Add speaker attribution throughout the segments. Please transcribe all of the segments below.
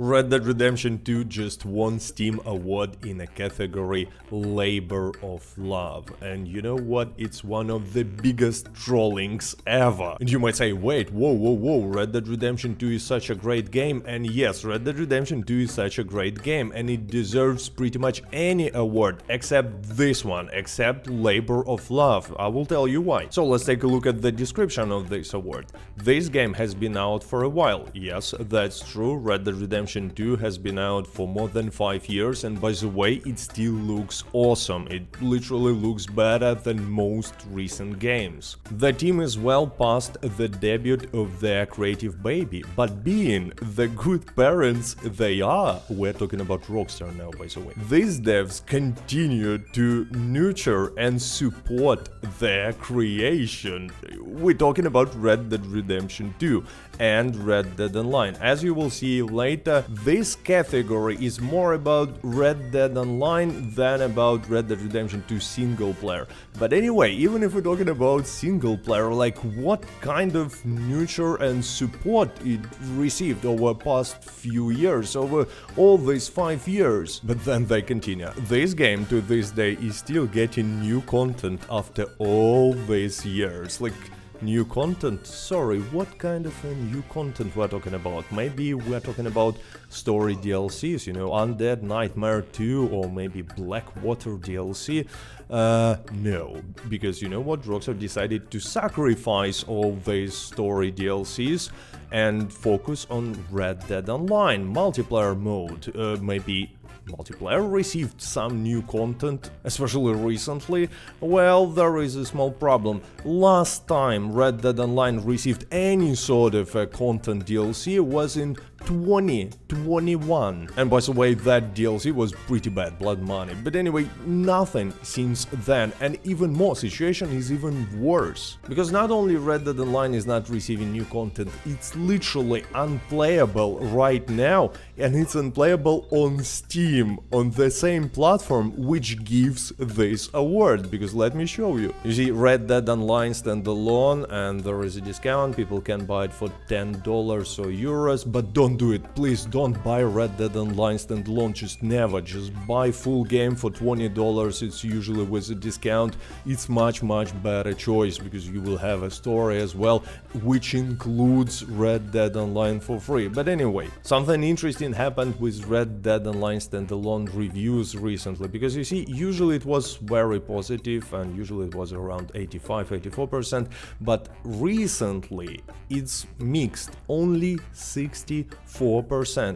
Speaker 1: Red Dead Redemption 2 just won Steam Award in a category Labor of Love. And you know what? It's one of the biggest trollings ever. And you might say, wait, whoa, Red Dead Redemption 2 is such a great game. And yes, Red Dead Redemption 2 is such a great game and it deserves pretty much any award except this one, except Labor of Love. I will tell you why. So let's take a look at the description of this award. This game has been out for a while. Yes, that's true. Red Dead Redemption 2 has been out for more than 5 years, and by the way, it still looks awesome. It literally looks better than most recent games. The team is well past the debut of their creative baby, but being the good parents they are, we're talking about Rockstar now, by the way, these devs continue to nurture and support their creation. We're talking about Red Dead Redemption 2 and Red Dead Online. As you will see later, this category is more about Red Dead Online than about Red Dead Redemption 2 single player. But anyway, even if we're talking about single player, like what kind of nurture and support it received over past few years, over all these 5 years. But then they continue. This game to this day is still getting new content after all these years. Like, new content? Sorry, what kind of new content we're talking about? Maybe we're talking about story DLCs, you know, Undead Nightmare 2 or maybe Blackwater DLC? No, because you know what, Rockstar decided to sacrifice all these story DLCs and focus on Red Dead Online multiplayer mode. Maybe multiplayer received some new content, especially recently. Well, there is a small problem. Last time Red Dead Online received any sort of content DLC was in 2021. And by the way, that DLC was pretty bad, Blood Money. But anyway, nothing since then, and even more, situation is even worse. Because not only Red Dead Online is not receiving new content, it's literally unplayable right now, and it's unplayable on Steam, on the same platform which gives this award. Because let me show you. You see, Red Dead Online standalone, and there is a discount, people can buy it for $10 or euros, but don't do it, please don't buy Red Dead Online standalone, just never, just buy full game for $20, it's usually with a discount, it's much better choice, because you will have a story as well, which includes Red Dead Online for free. But anyway, something interesting happened with Red Dead Online standalone reviews recently, because you see, usually it was very positive, and usually it was around 85-84%, but recently it's mixed, only 64%.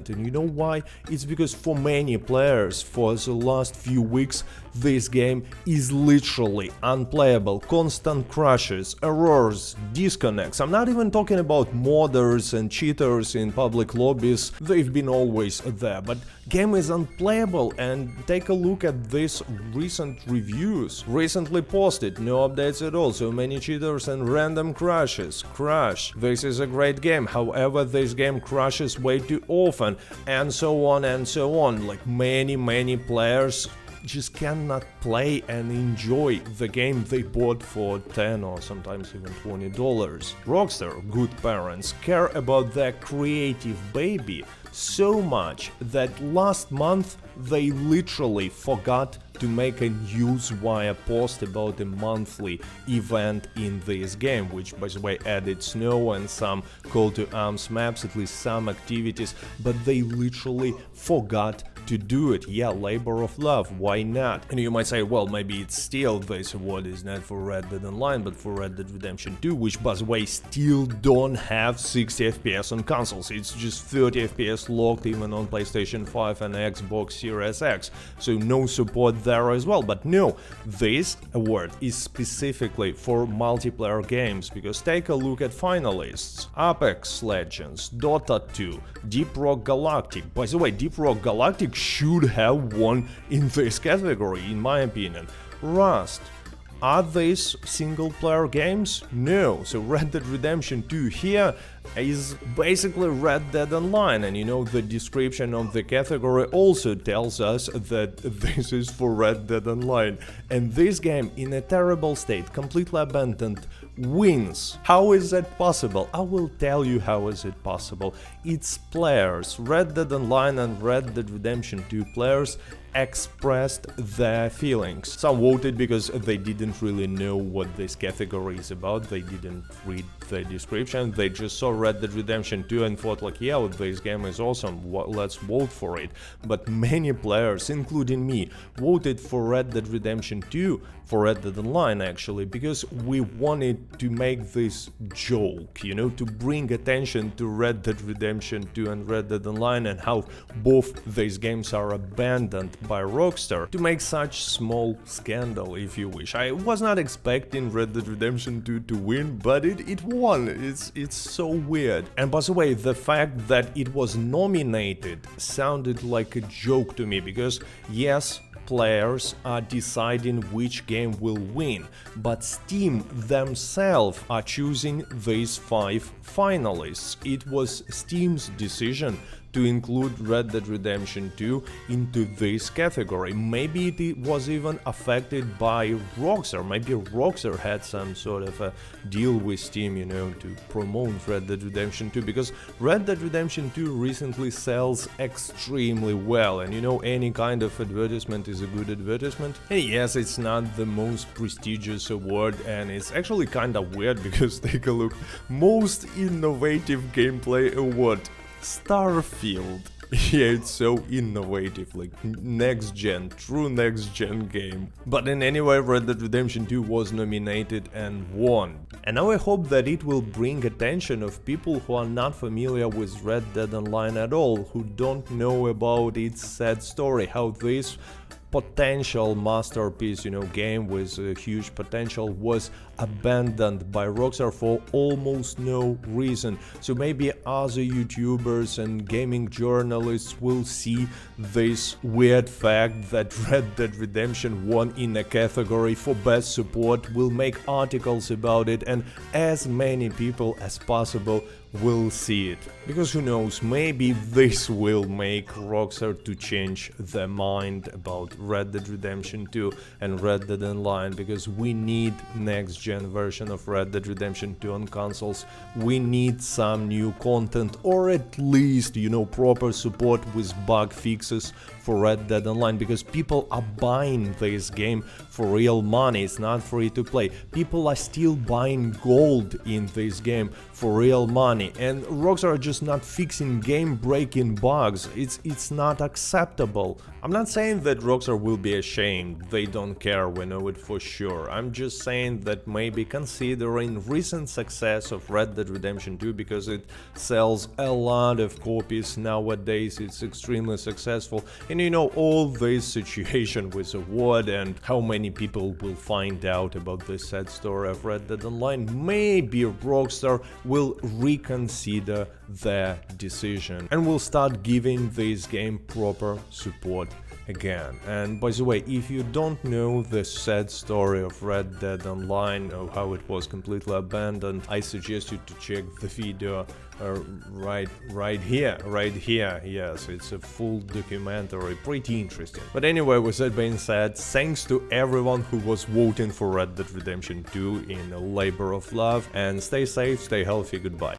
Speaker 1: And you know why? It's because for many players, for the last few weeks, this game is literally unplayable. Constant crashes, errors, disconnects. I'm not even talking about modders and cheaters in public lobbies, they've been always there, but game is unplayable. And take a look at these recent reviews, recently posted, no updates at all, so many cheaters and random crashes, crash, this is a great game, however this game crashes way too often, and so on and so on. Like many players just cannot play and enjoy the game they bought for $10 or sometimes even $20. Rockstar, good parents, care about their creative baby so much that last month they literally forgot to make a newswire post about a monthly event in this game, which by the way added snow and some call to arms maps, at least some activities, but they literally forgot to do it. Yeah, labor of love, why not? And you might say, well, maybe it's still this award is not for Red Dead Online but for Red Dead Redemption 2, which by the way still don't have 60 FPS on consoles, it's just 30 FPS locked even on PlayStation 5 and Xbox Series X, so no support there as well. But no, this award is specifically for multiplayer games, because take a look at finalists: Apex Legends, Dota 2, Deep Rock Galactic. By the way, Deep Rock Galactic should have won in this category, in my opinion. Rust. Are these single-player games? No, so Red Dead Redemption 2 here is basically Red Dead Online, and you know the description of the category also tells us that this is for Red Dead Online. And this game in a terrible state, completely abandoned, wins. How is that possible? I will tell you how is it possible. Its players, Red Dead Online and Red Dead Redemption 2 players, expressed their feelings. Some voted because they didn't really know what this category is about, they didn't read the description, they just saw Red Dead Redemption 2 and thought like, yeah, this game is awesome, let's vote for it. But many players, including me, voted for Red Dead Redemption 2, for Red Dead Online actually, because we wanted to make this joke, you know, to bring attention to Red Dead Redemption 2 and Red Dead Online and how both these games are abandoned by Rockstar, to make such small scandal, if you wish. I was not expecting Red Dead Redemption 2 to win, but it won. It's so weird. And by the way, the fact that it was nominated sounded like a joke to me, because yes, players are deciding which game will win, but Steam themselves are choosing these 5 finalists. It was Steam's decision to include Red Dead Redemption 2 into this category. Maybe it was even affected by Rockstar. Maybe Rockstar had some sort of a deal with Steam, you know, to promote Red Dead Redemption 2, because Red Dead Redemption 2 recently sells extremely well, and you know, any kind of advertisement is a good advertisement. And yes, it's not the most prestigious award, and it's actually kinda weird because take a look, most innovative gameplay award, Starfield. Yeah, it's so innovative, like next gen, true next gen game. But in any way, Red Dead Redemption 2 was nominated and won. And now I hope that it will bring attention of people who are not familiar with Red Dead Online at all, who don't know about its sad story, how this potential masterpiece, you know, game with a huge potential was abandoned by Rockstar for almost no reason. So maybe other YouTubers and gaming journalists will see this weird fact that Red Dead Redemption won in a category for best support, will make articles about it, and as many people as possible will see it. Because who knows, maybe this will make Rockstar to change their mind about Red Dead Redemption 2 and Red Dead Online, because we need next gen version of Red Dead Redemption 2 on consoles. We need some new content, or at least, you know, proper support with bug fixes for Red Dead Online, because people are buying this game for real money. It's not free to play. People are still buying gold in this game for real money, and Rockstar are just not fixing game-breaking bugs. It's not acceptable. I'm not saying that Rockstar will be ashamed, they don't care, we know it for sure. I'm just saying that maybe considering recent success of Red Dead Redemption 2, because it sells a lot of copies nowadays, it's extremely successful, and you know, all this situation with award and how many people will find out about the sad story of Red Dead Online, maybe Rockstar will reconsider their decision and will start giving this game proper support again. And by the way, if you don't know the sad story of Red Dead Online, or how it was completely abandoned, I suggest you to check the video right here. Yes, it's a full documentary, pretty interesting. But anyway, with that being said, thanks to everyone who was voting for Red Dead Redemption 2 in a labor of love, and stay safe, stay healthy, goodbye.